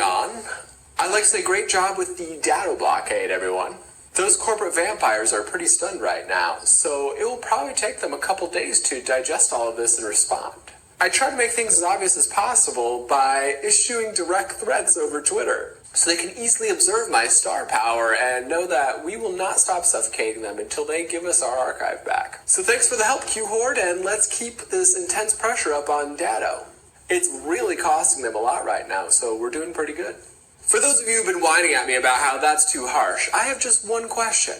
on, I'd like to say great job with the data blockade, everyone. Those corporate vampires are pretty stunned right now, so it will probably take them a couple days to digest all of this and respond. I try to make things as obvious as possible by issuing direct threats over Twitter, so they can easily observe my star power and know that we will not stop suffocating them until they give us our archive back. So thanks for the help, Q-Horde, and let's keep this intense pressure up on Datto. It's really costing them a lot right now, so we're doing pretty good. For those of you who've been whining at me about how that's too harsh, I have just one question.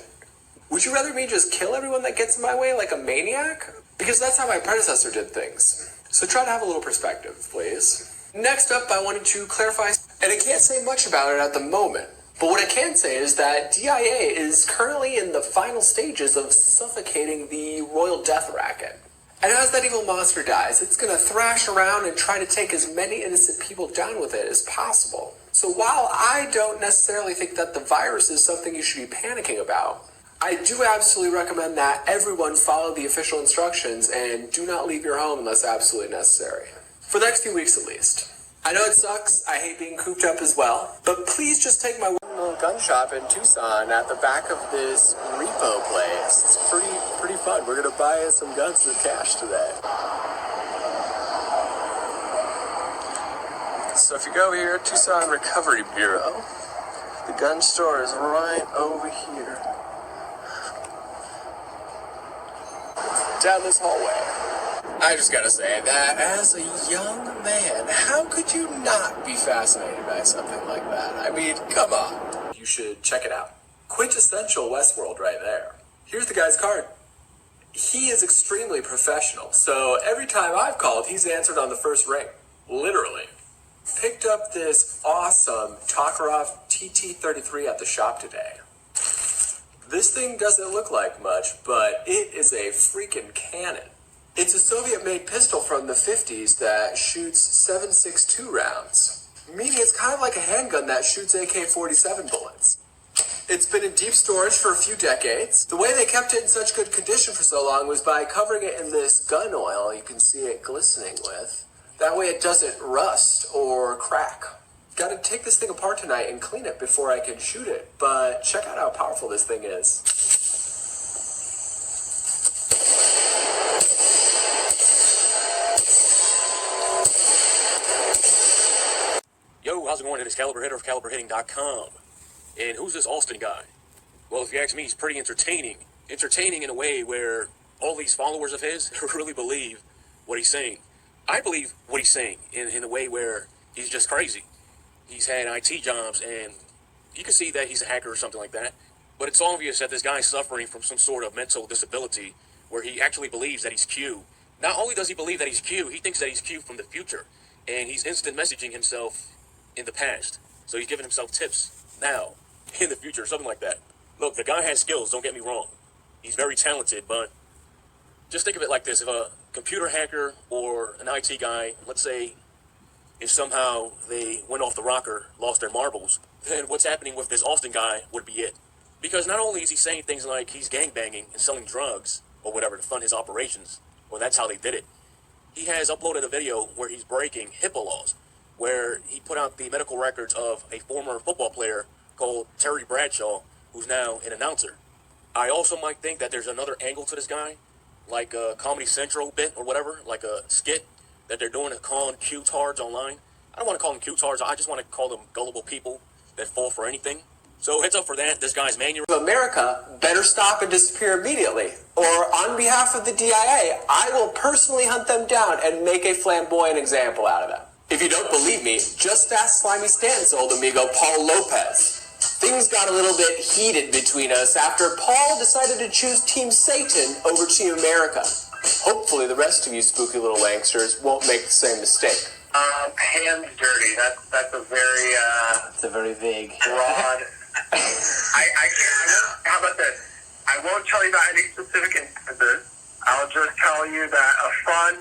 Would you rather me just kill everyone that gets in my way like a maniac? Because that's how my predecessor did things. So try to have a little perspective, please. Next up, I wanted to clarify, and I can't say much about it at the moment, but what I can say is that DIA is currently in the final stages of suffocating the Royal Death Racket. And as that evil monster dies, it's going to thrash around and try to take as many innocent people down with it as possible. So while I don't necessarily think that the virus is something you should be panicking about, I do absolutely recommend that everyone follow the official instructions and do not leave your home unless absolutely necessary. For the next few weeks at least. I know it sucks, I hate being cooped up as well, but please just take my little gun shop in Tucson at the back of this repo place. It's pretty fun. We're gonna buy some guns with cash today. So if you go here, Tucson Recovery Bureau, the gun store is right over here. Down this hallway. I just gotta say that as a young man, how could you not be fascinated by something like that? I mean, come on. You should check it out. Quintessential Westworld right there. Here's the guy's card. He is extremely professional, so every time I've called, he's answered on the first ring. Literally. Picked up this awesome Tokarev TT-33 at the shop today. This thing doesn't look like much, but it is a freaking cannon. It's a Soviet-made pistol from the 50s that shoots 7.62 rounds, meaning it's kind of like a handgun that shoots AK-47 bullets. It's been in deep storage for a few decades. The way they kept it in such good condition for so long was by covering it in this gun oil you can see it glistening with. That way it doesn't rust or crack. Gotta take this thing apart tonight and clean it before I can shoot it, but check out how powerful this thing is. Yo, how's it going? It is Caliber Hitter of CaliberHitting.com. And who's this Austin guy? Well, if you ask me, he's pretty entertaining. Entertaining in a way where all these followers of his really believe what he's saying. I believe what he's saying in a way where he's just crazy. He's had IT jobs, and you can see that he's a hacker or something like that. But it's obvious that this guy's suffering from some sort of mental disability where he actually believes that he's Q. Not only does he believe that he's Q, he thinks that he's Q from the future. And he's instant messaging himself in the past. So he's giving himself tips now, in the future, something like that. Look, the guy has skills, don't get me wrong. He's very talented, but just think of it like this. If a computer hacker or an IT guy, let's say, if somehow they went off the rocker, lost their marbles, then what's happening with this Austin guy would be it. Because not only is he saying things like he's gangbanging and selling drugs or whatever to fund his operations, or that's how they did it, he has uploaded a video where he's breaking HIPAA laws, where he put out the medical records of a former football player called Terry Bradshaw, who's now an announcer. I also might think that there's another angle to this guy, like a Comedy Central bit or whatever, like a skit that they're doing calling Q-tards online. I don't want to call them Q-tards, I just want to call them gullible people that fall for anything. So heads up for that. This guy's manual. America better stop and disappear immediately, or on behalf of the DIA, I will personally hunt them down and make a flamboyant example out of them. If you don't believe me, just ask Slimy Stanton's old amigo Paul Lopez. Things got a little bit heated between us after Paul decided to choose Team Satan over Team America. Hopefully the rest of you spooky little wanksters won't make the same mistake. Hands dirty. That's a very It's a very vague. broad. How about this? I won't tell you about any specific instances. I'll just tell you that a fun,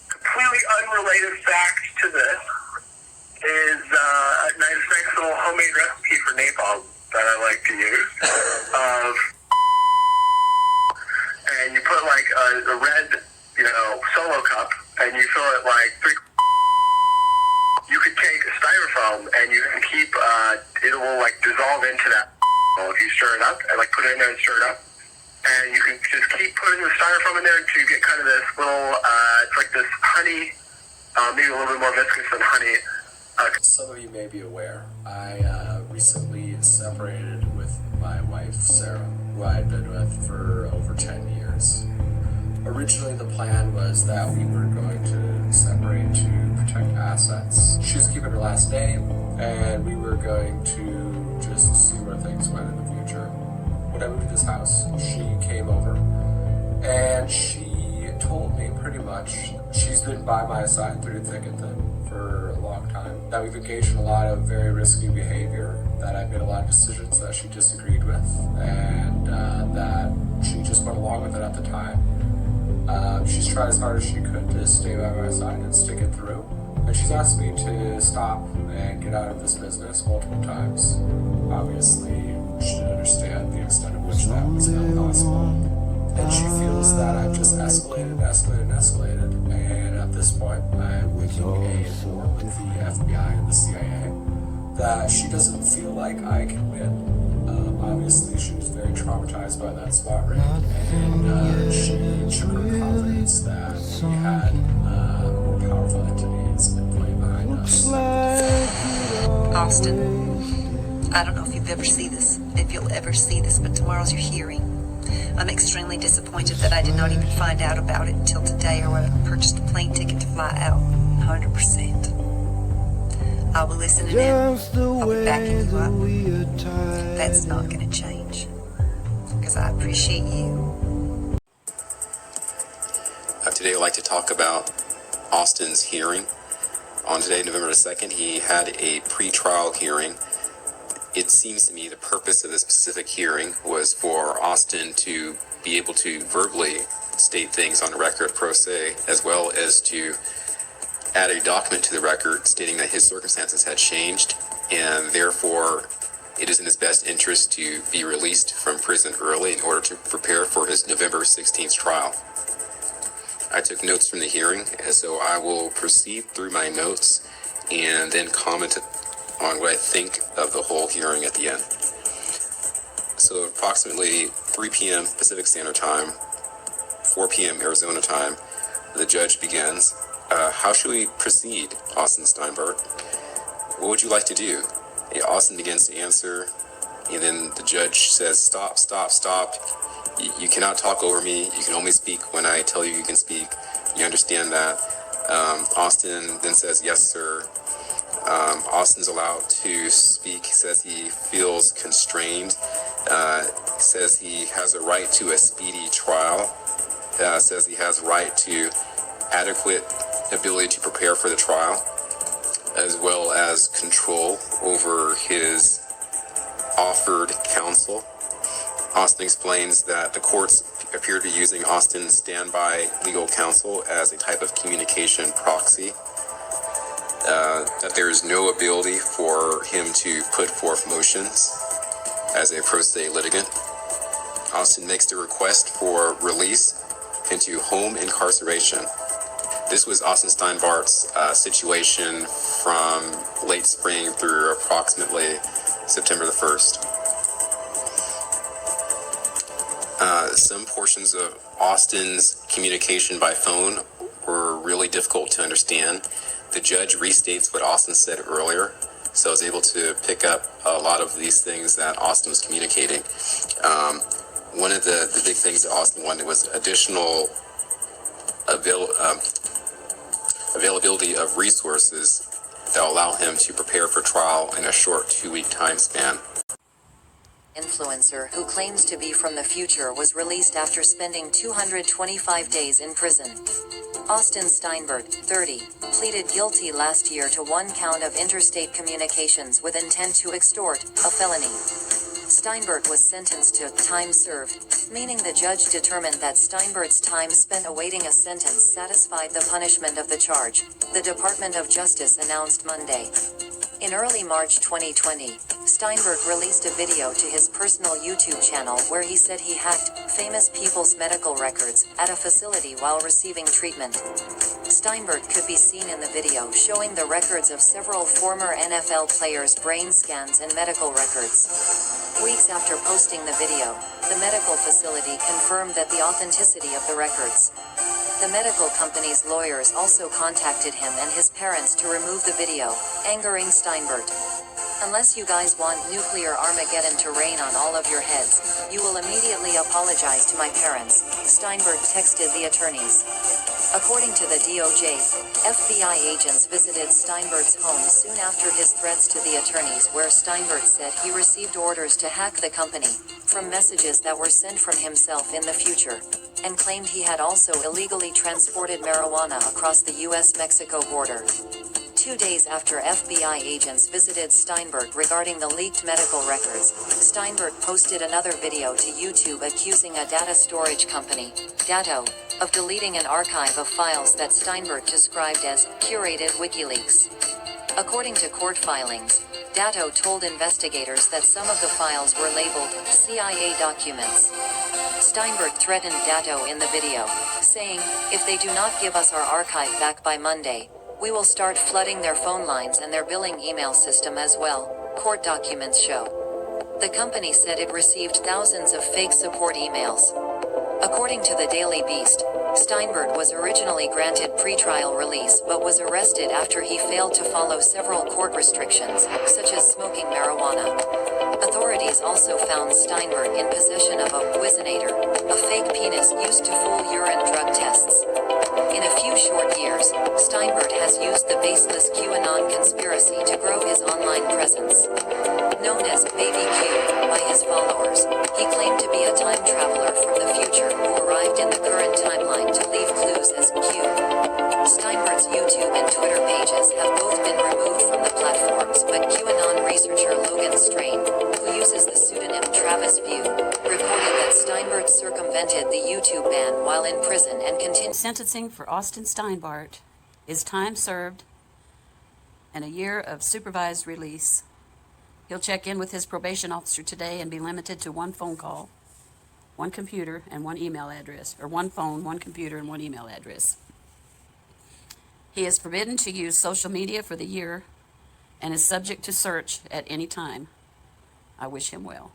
completely unrelated fact to this is a nice little homemade recipe for napalm that I like to use. And you put like a red, solo cup, and you fill it like 3. You could take a styrofoam and you can keep, it will like dissolve into that if you stir it up, and like put it in there and stir it up. And you can just keep putting the styrofoam in there until you get kind of this little, it's like this honey, maybe a little bit more viscous than honey. Some of you may be aware, I recently separated with my wife, Sarah, who I had been with for over 10 years. Originally, the plan was that we were going to separate to protect assets. She was keeping her last name, and we were going to just see where things went in the future. When I moved to this house, she came over, and she told me pretty much, she's been by my side through thick and thin for a long time, that we've engaged in a lot of very risky behavior, that I've made a lot of decisions that she disagreed with, and that she just went along with it at the time. She's tried as hard as she could to stay by my side and stick it through. And she's asked me to stop and get out of this business multiple times. Obviously, she didn't understand the extent of which that was not possible. And she feels that I've just escalated. And at this point, I'm making a war with the FBI and the CIA that she doesn't feel like I can win. Obviously, she was very traumatized by that spot raid, and she shook her confidence that we had more powerful entities in play behind us. Austin, I don't know if you'll ever see this, but tomorrow's your hearing. I'm extremely disappointed that I did not even find out about it until today, or I purchased a plane ticket to fly out. 100%. I'll be listening in. I'll be backing you up. That's not going to change. Because I appreciate you. Today I'd like to talk about Austin's hearing. On today, November 2nd, he had a pre-trial hearing. It seems to me the purpose of this specific hearing was for Austin to be able to verbally state things on the record pro se, as well as to add a document to the record stating that his circumstances had changed, and therefore it is in his best interest to be released from prison early in order to prepare for his November 16th trial. I took notes from the hearing, and so I will proceed through my notes and then comment on what I think of the whole hearing at the end. So approximately 3 p.m. Pacific Standard Time, 4 p.m. Arizona time, the judge begins. How should we proceed, Austin Steinbart? What would you like to do? Austin begins to answer, and then the judge says, stop. You cannot talk over me. You can only speak when I tell you can speak. You understand that? Austin then says, yes, sir. Austin's allowed to speak. He says he feels constrained. Says he has a right to a speedy trial. Says he has a right to adequate ability to prepare for the trial, as well as control over his offered counsel. Austin explains that the courts appear to be using Austin's standby legal counsel as a type of communication proxy, that there is no ability for him to put forth motions as a pro se litigant. Austin makes the request for release into home incarceration. This was Austin Steinbart's situation from late spring through approximately September the 1st. Some portions of Austin's communication by phone were really difficult to understand. The judge restates what Austin said earlier, so I was able to pick up a lot of these things that Austin was communicating. One of the big things that Austin wanted was additional availability of resources that will allow him to prepare for trial in a short 2-week time span. Influencer who claims to be from the future was released after spending 225 days in prison. Austin Steinbart, 30, pleaded guilty last year to 1 count of interstate communications with intent to extort, a felony. Steinbart was sentenced to time served, meaning the judge determined that Steinbart's time spent awaiting a sentence satisfied the punishment of the charge, the Department of Justice announced Monday. In early March 2020, Steinbart released a video to his personal YouTube channel where he said he hacked famous people's medical records at a facility while receiving treatment. Steinbart could be seen in the video showing the records of several former NFL players' brain scans and medical records. Weeks after posting the video, the medical facility confirmed that the authenticity of the records. The medical company's lawyers also contacted him and his parents to remove the video, angering Steinbart. Unless you guys want nuclear Armageddon to rain on all of your heads, you will immediately apologize to my parents, Steinbart texted the attorneys. According to the DOJ, FBI agents visited Steinbart's home soon after his threats to the attorneys, where Steinbart said he received orders to hack the company from messages that were sent from himself in the future, and claimed he had also illegally transported marijuana across the U.S.-Mexico border. 2 days after FBI agents visited Steinbart regarding the leaked medical records, Steinbart posted another video to YouTube accusing a data storage company, Datto, of deleting an archive of files that Steinbart described as curated WikiLeaks. According to court filings, Datto told investigators that some of the files were labeled CIA documents. Steinbart threatened Datto in the video, saying, "If they do not give us our archive back by Monday, we will start flooding their phone lines and their billing email system as well," court documents show. The company said it received thousands of fake support emails. According to the Daily Beast, Steinbart was originally granted pretrial release but was arrested after he failed to follow several court restrictions, such as smoking marijuana. Authorities also found Steinbart in possession of a Whizzinator, a fake penis used to fool urine drug tests. In a few short years, Steinbart has used the baseless QAnon conspiracy to grow his online presence. Known as Baby Q by his followers, he claimed to be a time traveler from the future who arrived in the current timeline to leave clues as Q. Steinbart's YouTube and Twitter pages have both been removed from the platforms, but QAnon researcher Logan Strain, who uses the pseudonym Travis View, reported that Steinbart circumvented the YouTube ban while in prison and continued. Sentencing for Austin Steinbart is time served and a year of supervised release. He'll check in with his probation officer today and be limited to one phone call, one computer, and one email address, or one phone, one computer, and one email address. He is forbidden to use social media for the year and is subject to search at any time. I wish him well.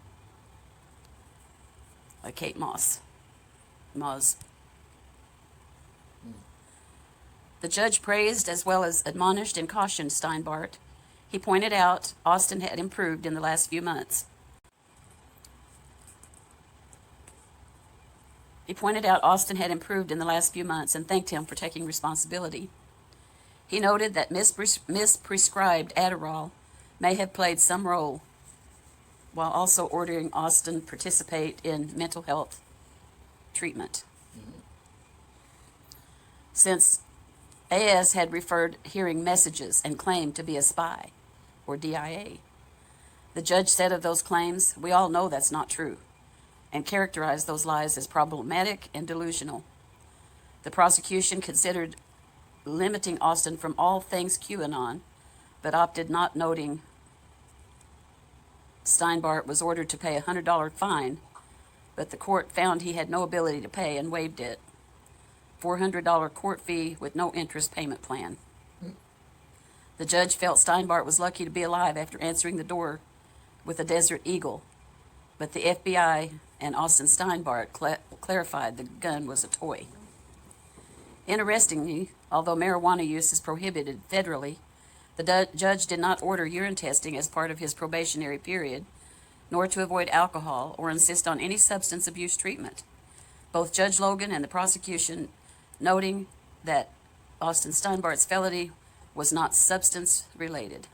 By Kate Moss. The judge praised as well as admonished and cautioned Steinbart. He pointed out Austin had improved in the last few months. and thanked him for taking responsibility. He noted that misprescribed Adderall may have played some role, while also ordering Austin participate in mental health treatment. Since AS had referred hearing messages and claimed to be a spy, or DIA. The judge said of those claims, "We all know that's not true," and characterized those lies as problematic and delusional. The prosecution considered limiting Austin from all things QAnon, but opted not, noting Steinbart was ordered to pay a $100 fine, but the court found he had no ability to pay and waived it. $400 court fee with no interest payment plan. The judge felt Steinbart was lucky to be alive after answering the door with a Desert Eagle, but the FBI and Austin Steinbart clarified the gun was a toy. Interestingly, although marijuana use is prohibited federally, the judge did not order urine testing as part of his probationary period, nor to avoid alcohol or insist on any substance abuse treatment. Both Judge Logan and the prosecution noting that Austin Steinbart's felony was not substance related.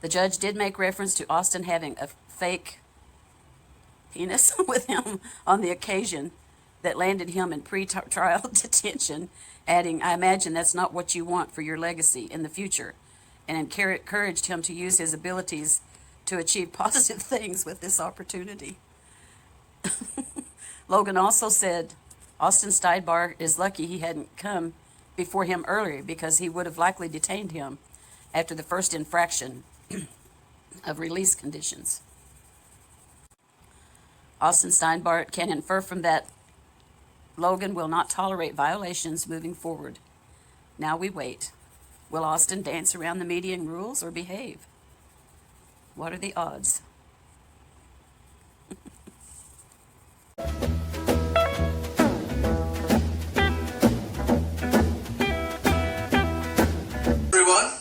The judge did make reference to Austin having a fake penis with him on the occasion that landed him in pre-trial detention, adding, "I imagine that's not what you want for your legacy in the future," and encouraged him to use his abilities to achieve positive things with this opportunity. Logan also said Austin Steinbart is lucky he hadn't come before him earlier, because he would have likely detained him after the first infraction of release conditions. Austin Steinbart can infer from that Logan will not tolerate violations moving forward. Now we wait. Will Austin dance around the median rules or behave? What are the odds? Everyone,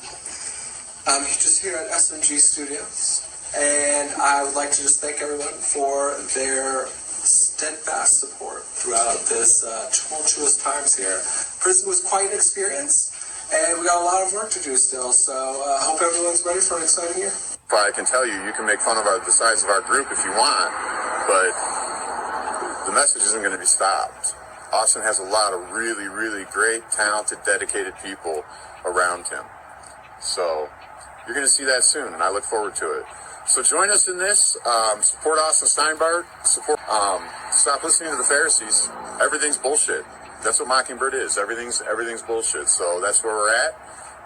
I'm just here at SMG Studios, and I would like to just thank everyone for their steadfast support throughout this tumultuous times here. Prison was quite an experience, and we got a lot of work to do still, so I hope everyone's ready for an exciting year. I can tell you, you can make fun of the size of our group if you want, but the message isn't going to be stopped. Austin has a lot of really, really great, talented, dedicated people around him. So you're going to see that soon, and I look forward to it. So join us in this. Support Austin Steinbart. Stop listening to the Pharisees. Everything's bullshit. That's what Mockingbird is. Everything's bullshit. So that's where we're at,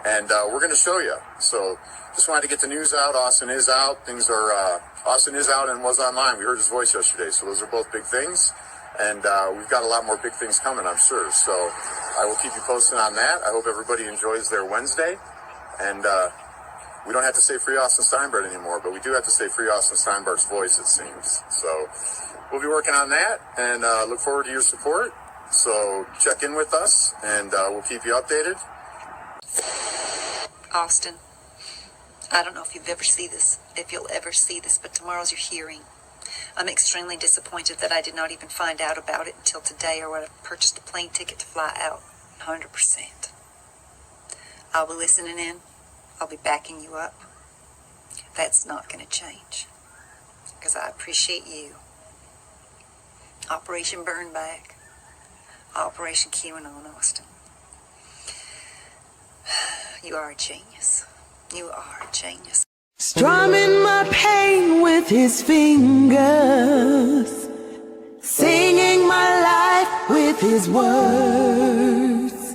and we're going to show you. So just wanted to get the news out. Austin is out. Austin is out and was online. We heard his voice yesterday. So those are both big things, and we've got a lot more big things coming, I'm sure. So I will keep you posted on that. I hope everybody enjoys their Wednesday, and we don't have to say Free Austin Steinbart anymore, but we do have to say Free Austin Steinbart's voice, it seems. So we'll be working on that, and look forward to your support. So check in with us, and we'll keep you updated. Austin, I don't know if you'll ever see this, but tomorrow's your hearing. I'm extremely disappointed that I did not even find out about it until today, or would have purchased a plane ticket to fly out. 100%. I'll be listening in. I'll be backing you up. That's not going to change, because I appreciate you. Operation Burnback. Operation QAnon, Austin. You are a genius. You are a genius. Strumming my pain with his fingers, singing my life with his words,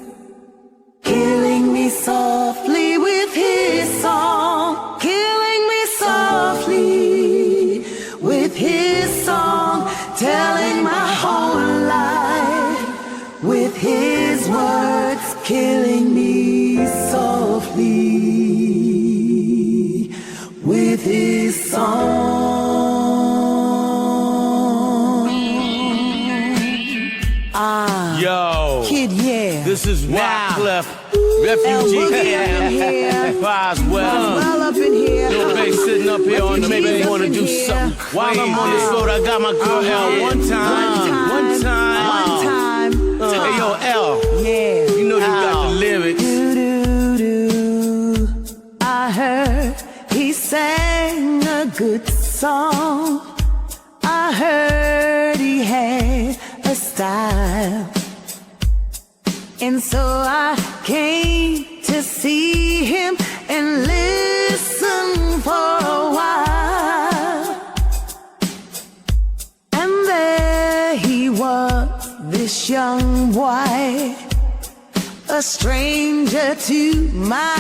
killing me softly with his song, killing me softly with his song, telling my whole life with his words, killing me softly with his song. Yo, Kid, yeah. this is Wyclef, El refugee Boogie camp, here. Boswell. Up in here. Little bass sitting up here on the Refugees bass. up Want to in do here. something while I'm on this road. I got my girl L. One time. One time. Hey yo, L. Yeah. You know you got the lyrics. Do-do-do. I heard he sang a good song. I heard he had a style. And so I came to see him and listen for a while. And there he was, this young boy, a stranger to my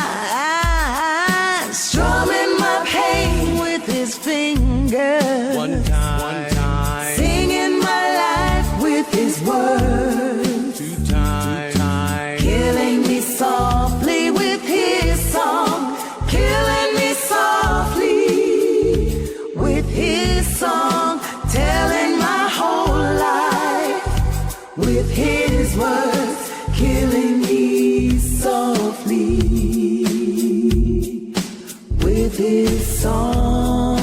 eyes, strumming my pain with his fingers. One time. Singing my life with his words. Two times. Killing me softly with his song. Killing me softly with his song. Telling my whole life with his words. Killing me softly with his song.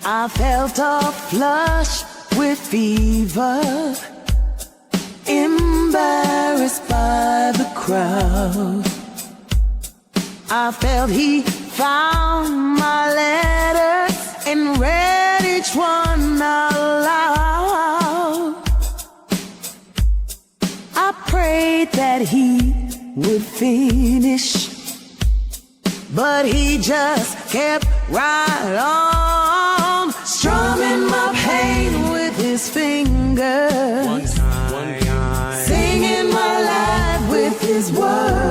I felt a flush with fever, embarrassed by the crowd. I felt he found my letters and read each one out loud. I prayed that he would finish, but he just kept right on, strumming my pain with his fingers. One time. Singing my life with his words.